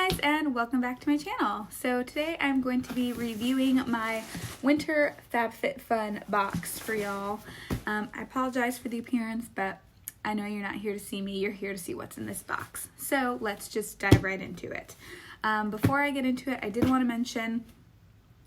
guys, and welcome back to my channel. So today I'm going to be reviewing my winter FabFitFun box for y'all. I apologize for the appearance, but I know you're not here to see me, you're here to see what's in this box. So let's just dive right into it. Before I get into it, I did want to mention,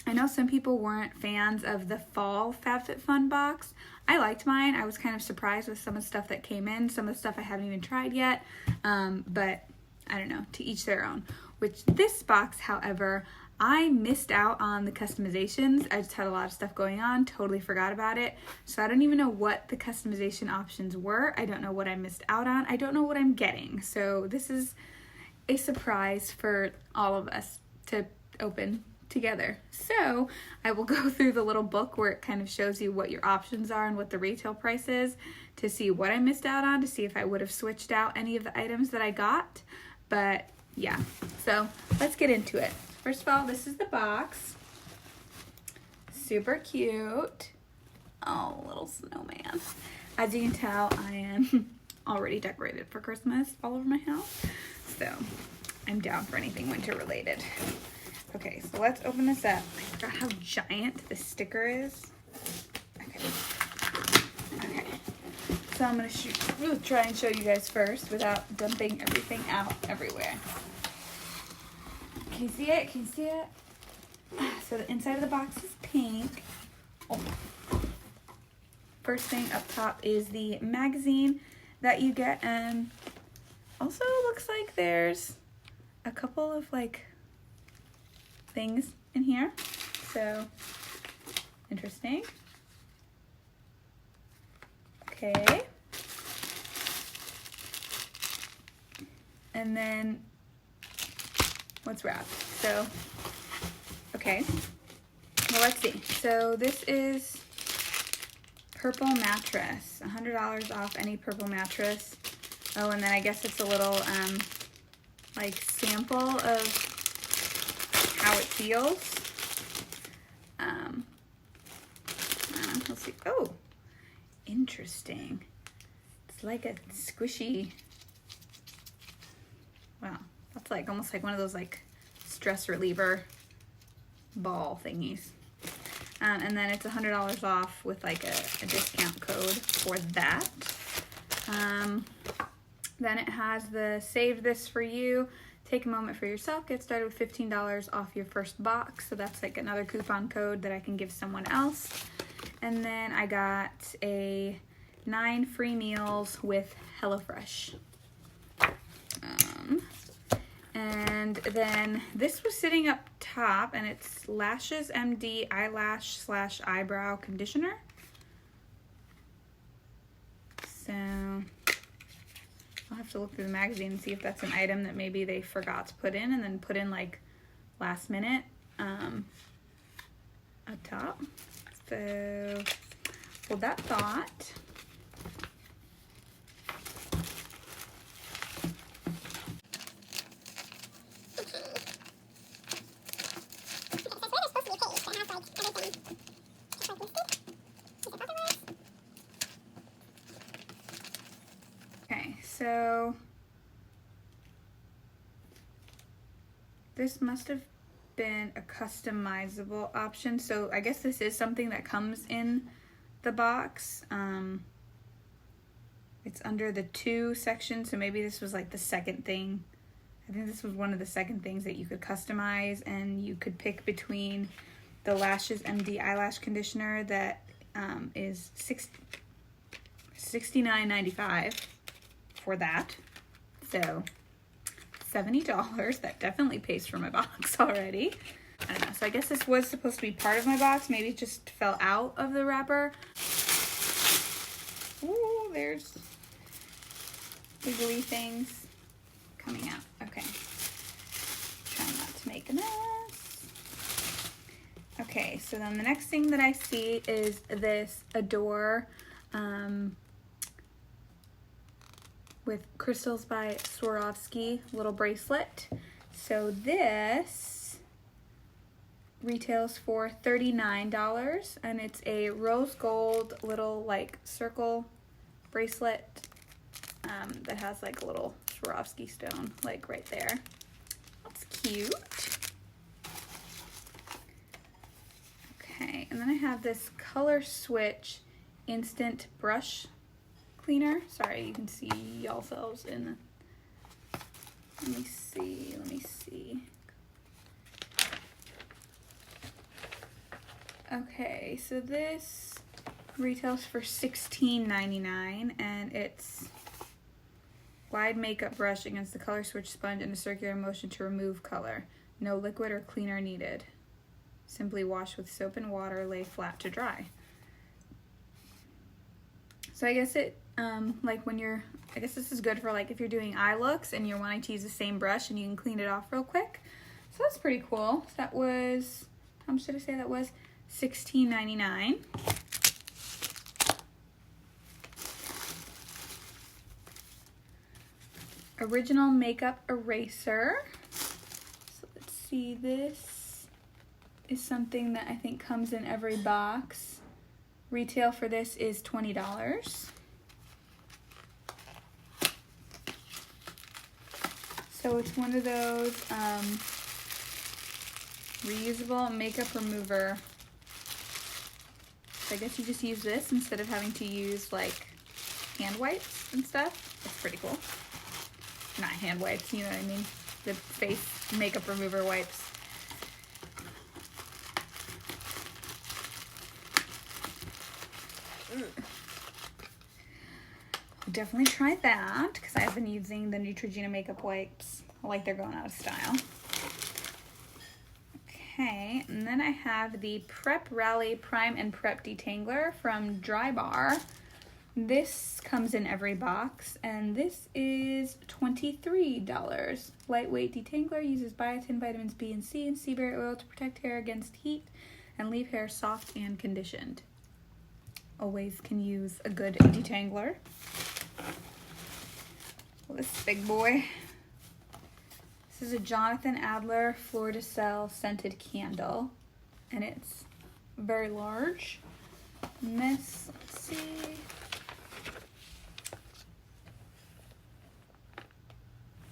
I know some people weren't fans of the fall FabFitFun box. I liked mine. I was kind of surprised with some of the stuff that came in, some of the stuff I haven't even tried yet, but I don't know, to each their own. Which this box, however, I missed out on the customizations. I just had a lot of stuff going on, totally forgot about it. So I don't even know what the customization options were. I don't know what I missed out on. I don't know what I'm getting. So this is a surprise for all of us to open together. So I will go through the little book where it kind of shows you what your options are and what the retail price is to see what I missed out on, to see if I would have switched out any of the items that I got. But yeah, so let's get into it. First of all, this is the box. Super cute. Oh, little snowman. As you can tell, I am already decorated for Christmas all over my house. So I'm down for anything winter related. Okay, so let's open this up. I forgot how giant this sticker is. Okay. So I'm gonna try and show you guys first without dumping everything out everywhere. Can you see it? Can you see it? So the inside of the box is pink. Oh. First thing up top is the magazine that you get, and also looks like there's a couple of like things in here. So interesting. Okay. And then what's wrapped? So, okay. Well, let's see. So this is purple mattress. $100 off any purple mattress. Oh, and then I guess it's a little like sample of how it feels. Let's see. Oh, interesting. It's like a squishy. Wow, that's like almost like one of those like stress reliever ball thingies. And then it's $100 off with like a discount code for that. Then it has the save this for you. Take a moment for yourself. Get started with $15 off your first box. So that's like another coupon code that I can give someone else. And then I got 9 free meals with HelloFresh. And then this was sitting up top, and it's Lashes MD Eyelash / Eyebrow Conditioner. So I'll have to look through the magazine and see if that's an item that maybe they forgot to put in and then put in like last minute up top. So hold that thought. Okay, so this must have been a customizable option. So I guess this is something that comes in the box. It's under the 2 section, so maybe this was like the second thing. I think this was one of the second things that you could customize, and you could pick between the Lashes MD Eyelash Conditioner that is $69.95 for that. So $70, that definitely pays for my box already. I don't know, so I guess this was supposed to be part of my box. Maybe it just fell out of the wrapper. Ooh, there's wiggly things coming out. Okay. Trying not to make a mess. Okay, so then the next thing that I see is this Adore with Crystals by Swarovski little bracelet. So this retails for $39, and it's a rose gold little like circle bracelet that has like a little Swarovski stone like right there. That's cute. Okay, and then I have this Color Switch Instant Brush Cleaner. Sorry, you can see yourselves in the... Let me see. Okay, so this retails for $16.99, and it's glide makeup brush against the color switch sponge in a circular motion to remove color. No liquid or cleaner needed. Simply wash with soap and water, lay flat to dry. So I guess it, like when you're, I guess this is good for like if you're doing eye looks and you're wanting to use the same brush and you can clean it off real quick. So that's pretty cool. So that was, how much did I say that was? $16.99. Original makeup eraser. So let's see, this is something that I think comes in every box. Retail for this is $20. So it's one of those reusable makeup remover. So I guess you just use this instead of having to use like hand wipes and stuff. It's pretty cool. Not hand wipes, you know what I mean? The face makeup remover wipes. Definitely try that because I've been using the Neutrogena makeup wipes. I like they're going out of style. Okay, and then I have the Prep Rally Prime and Prep Detangler from Dry Bar. This comes in every box, and this is $23. Lightweight detangler uses biotin, vitamins B and C, and sea berry oil to protect hair against heat and leave hair soft and conditioned. Always can use a good detangler. Well, this big boy. This is a Jonathan Adler Fleur de Sel scented candle, and it's very large. And this, let's see.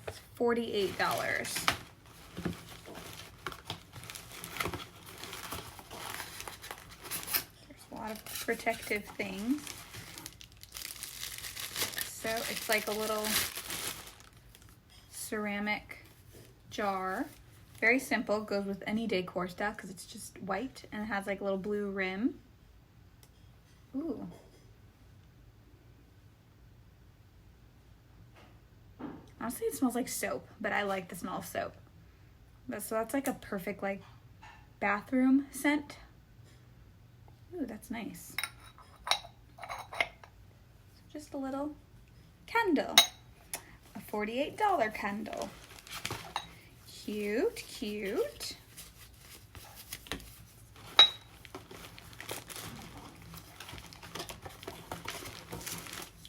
It's $48. There's a lot of protective things. So it's like a little ceramic jar. Very simple, goes with any decor stuff because it's just white and it has like a little blue rim. Ooh. Honestly, it smells like soap, but I like the smell of soap. So that's like a perfect like bathroom scent. Ooh, that's nice. So just a little candle. A $48 candle. Cute, cute.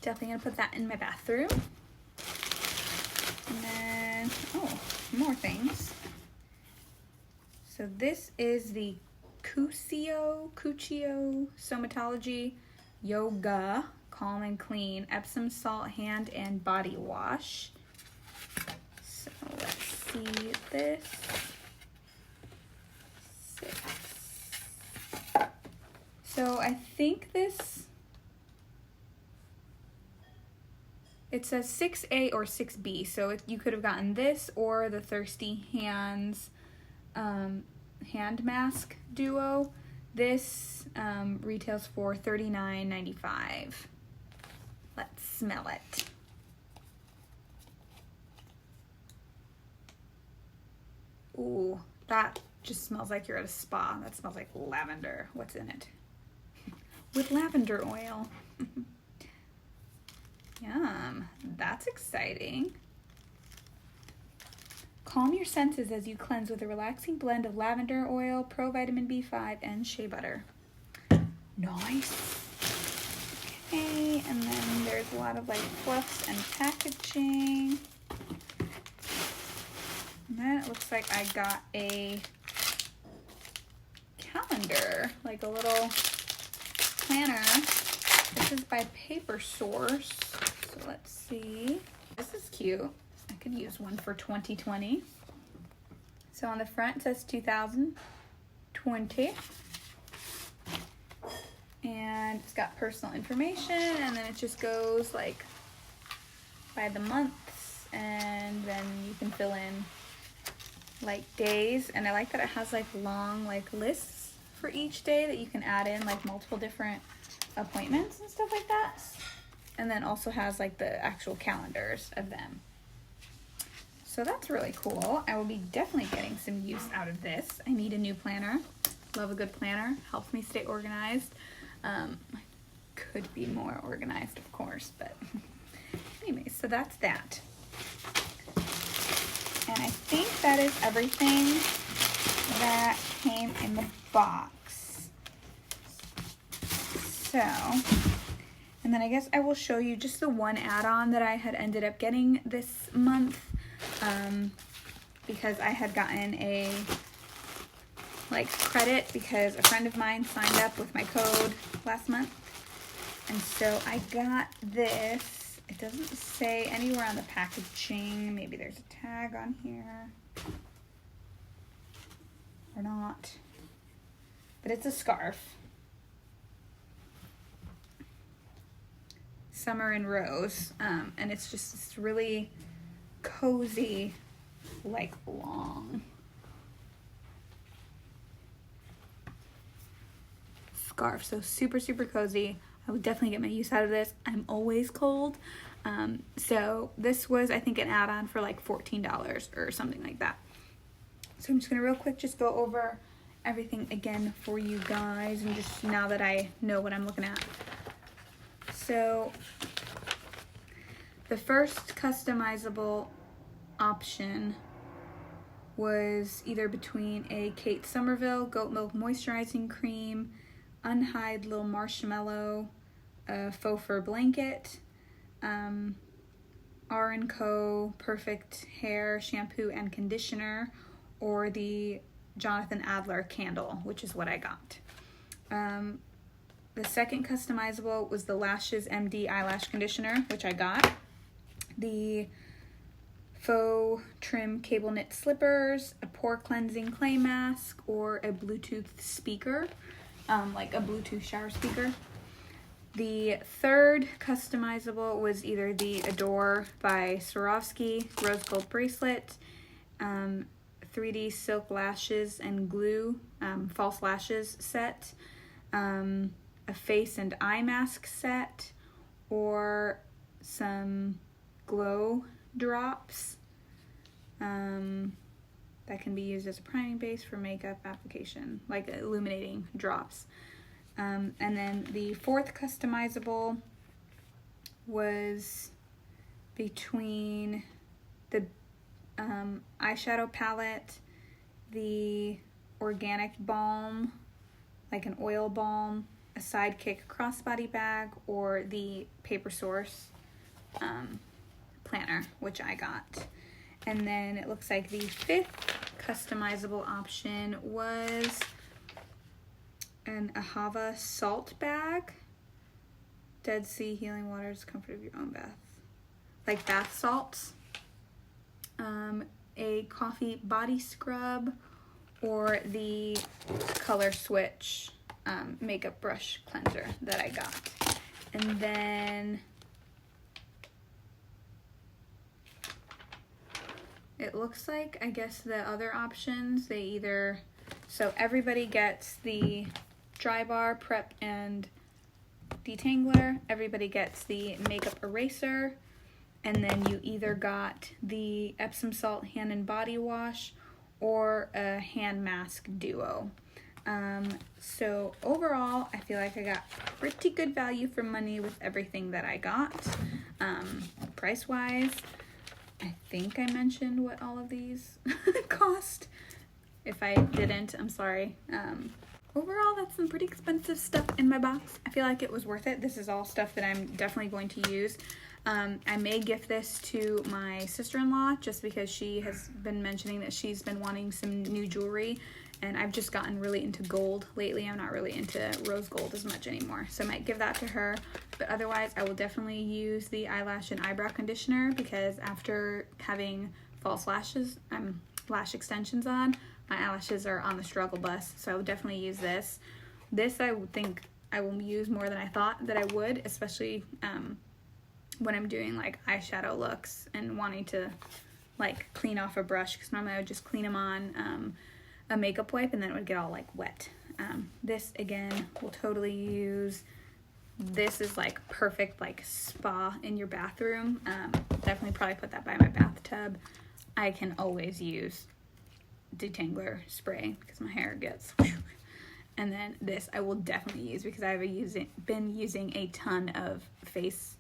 Definitely gonna put that in my bathroom. And then, oh, more things. So this is the Cuccio Somatology Yoga Calm and Clean Epsom Salt Hand and Body Wash. So let's see this. 6. So I think this, it says 6A or 6B. So you could have gotten this or the Thirsty Hands hand mask duo. This retails for $39.95. Let's smell it. Ooh, that just smells like you're at a spa. That smells like lavender. What's in it? With lavender oil. Yum, that's exciting. Calm your senses as you cleanse with a relaxing blend of lavender oil, pro vitamin B5, and shea butter. Nice. Okay, and then there's a lot of like fluffs and packaging. And then it looks like I got a calendar, like a little planner. This is by Paper Source. So let's see. This is cute. I could use one for 2020. So on the front it says 2020. And it's got personal information, and then it just goes like by the months, and then you can fill in like days. And I like that it has like long like lists for each day that you can add in like multiple different appointments and stuff like that. And then also has like the actual calendars of them. So that's really cool. I will be definitely getting some use out of this. I need a new planner. Love a good planner. Helps me stay organized. Could be more organized, of course, but anyways, so that's that. And I think that is everything that came in the box. So, and then I guess I will show you just the one add-on that I had ended up getting this month, because I had gotten a like credit because a friend of mine signed up with my code last month. And so I got this. It doesn't say anywhere on the packaging. Maybe there's a tag on here. Or not. But it's a scarf. Summer in Rose. And it's just this really cozy, like long scarf. So super, super cozy. I would definitely get my use out of this. I'm always cold. So this was, I think, an add-on for like $14 or something like that. So I'm just gonna real quick just go over everything again for you guys, and just now that I know what I'm looking at. So the first customizable option was either between a Kate Somerville Goat Milk Moisturizing Cream, Unhide Little Marshmallow, a Faux Fur Blanket, R&Co Perfect Hair Shampoo and Conditioner, or the Jonathan Adler Candle, which is what I got. The second customizable was the Lashes MD Eyelash Conditioner, which I got. The Faux Trim Cable Knit Slippers, a Pore Cleansing Clay Mask, or a Bluetooth speaker, like a Bluetooth shower speaker. The third customizable was either the Adore by Swarovski Rose Gold Bracelet, 3D Silk Lashes and Glue False Lashes set, a face and eye mask set, or some glow drops that can be used as a priming base for makeup application, like illuminating drops. And then the fourth customizable was between the eyeshadow palette, the organic balm, like an oil balm, a Sidekick crossbody bag, or the Paper Source planner, which I got. And then it looks like the fifth customizable option was an Ahava salt bag, Dead Sea Healing Waters, comfort of your own bath, like bath salts, a coffee body scrub, or the Color Switch makeup brush cleanser that I got. And then it looks like, I guess the other options, they either, so everybody gets the Dry Bar, Prep, and Detangler. Everybody gets the makeup eraser. And then you either got the Epsom Salt hand and body wash or a hand mask duo. So overall, I feel like I got pretty good value for money with everything that I got. Price-wise, I think I mentioned what all of these cost. If I didn't, I'm sorry. Overall, that's some pretty expensive stuff in my box. I feel like it was worth it. This is all stuff that I'm definitely going to use. I may gift this to my sister-in-law just because she has been mentioning that she's been wanting some new jewelry, and I've just gotten really into gold lately. I'm not really into rose gold as much anymore, so I might give that to her. But otherwise, I will definitely use the eyelash and eyebrow conditioner because after having false lashes, I'm lash extensions on. My eyelashes are on the struggle bus, so I would definitely use this. This I would think I will use more than I thought that I would, especially when I'm doing like eyeshadow looks and wanting to like clean off a brush, because normally I would just clean them on a makeup wipe and then it would get all like wet. This again will totally use. This is like perfect like spa in your bathroom. Definitely probably put that by my bathtub. I can always use Detangler spray because my hair gets whew. And then this I will definitely use because I've been using a ton of face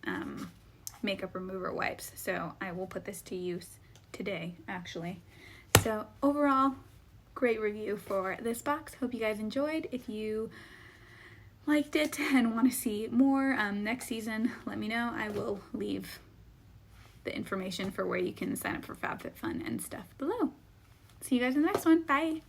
makeup remover wipes, so I will put this to use today actually. So overall, great review for this box. Hope you guys enjoyed. If you liked it and want to see more next season, let me know. I will leave the information for where you can sign up for FabFitFun and stuff below. See you guys in the next one. Bye.